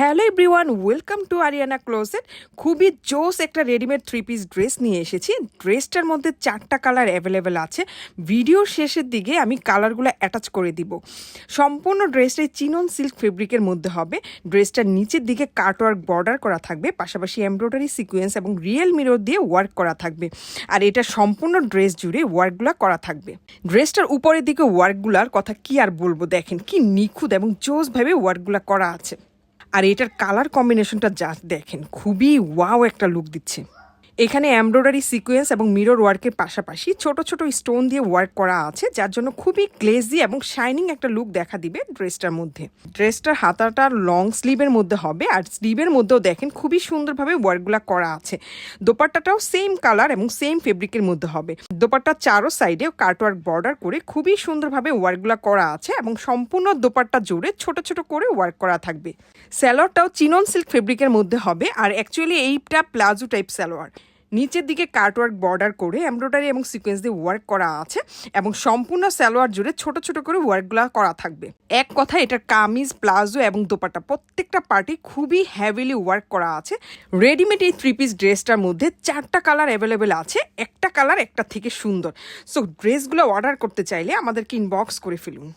Hello everyone, welcome to Ariana closet. খুবই জোস একটা রেডিমেড 3 পিস ড্রেস নিয়ে এসেছি। ড্রেসটার মধ্যে 4টা কালার অ্যাভেলেবেল আছে। ভিডিওর শেষের দিকে আমি কালারগুলো অ্যাটাচ করে দিব। সম্পূর্ণ ড্রেসটাই চিনন সিল্ক ফেব্রিকের মধ্যে হবে। ড্রেসটার নিচের দিকে কাটওয়ার্ক বর্ডার করা থাকবে, পাশাপাশি এমব্রয়ডারি সিকোয়েন্স এবং রিয়েল মিরর দিয়ে ওয়ার্ক করা থাকবে। আর এটা সম্পূর্ণ ড্রেস জুড়ে ওয়ার্কগুলো করা থাকবে। ড্রেসটার উপরের দিকে ওয়ার্কগুলার কথা কি আর বলবো, দেখেন কি নিখুঁত এবং জোসভাবে ওয়ার্কগুলো করা আছে। আর এটার কালার কম্বিনেশনটা যা দেখেন, খুবই ওয়াও একটা লুক দিচ্ছে। এখানে এমব্রয়ডারি সিকোয়েন্স এবং মিরর ওয়ার্কের পাশাপাশি ছোট ছোট স্টোন দিয়ে ওয়ার্ক করা আছে, যার জন্য খুবই গ্লেজি এবং শাইনিং একটা লুক দেখা দিবে ড্রেসটার মধ্যে। ড্রেসটার হাতাটা লং স্লিভের মধ্যে হবে, আর স্লিভের মধ্যেও দেখেন খুবই সুন্দরভাবে ওয়ার্কগুলো করা আছে। দোপাট্টাটাও সেম কালার এবং সেম ফেব্রিকের মধ্যে হবে। দোপাট্টার চারো সাইডে কাটওয়ার্ক বর্ডার করে খুবই সুন্দরভাবে ওয়ার্কগুলো করা আছে এবং সম্পূর্ণ দোপাট্টা জুড়ে ছোট ছোট করে ওয়ার্ক করা থাকবে। স্যালোয়ারটাও চিনন সিল্ক ফেব্রিকের মধ্যে হবে, আর অ্যাকচুয়ালি এইটা প্লাজো টাইপ স্যালোয়ার। নিচের দিকে কাটওয়ার্ক বর্ডার করে এমব্রয়ডারি এবং সিকোয়েন্স দিয়ে ওয়ার্ক করা আছে এবং সম্পূর্ণ সালোয়ার জুড়ে ছোট ছোট করে ওয়ার্কগুলো করা থাকবে। এক কথা, এটার কামিজ, প্লাজো এবং দোপাট্টা প্রত্যেকটা পার্টি খুবই হ্যাভিলি ওয়ার্ক করা আছে। রেডিমেড এই 3 পিস ড্রেসটার মধ্যে 4টা কালার অ্যাভেলেবেল আছে। একটা কালার একটা থেকে সুন্দর। সো ড্রেসগুলো অর্ডার করতে চাইলে আমাদেরকে ইনবক্স করে ফেলুন।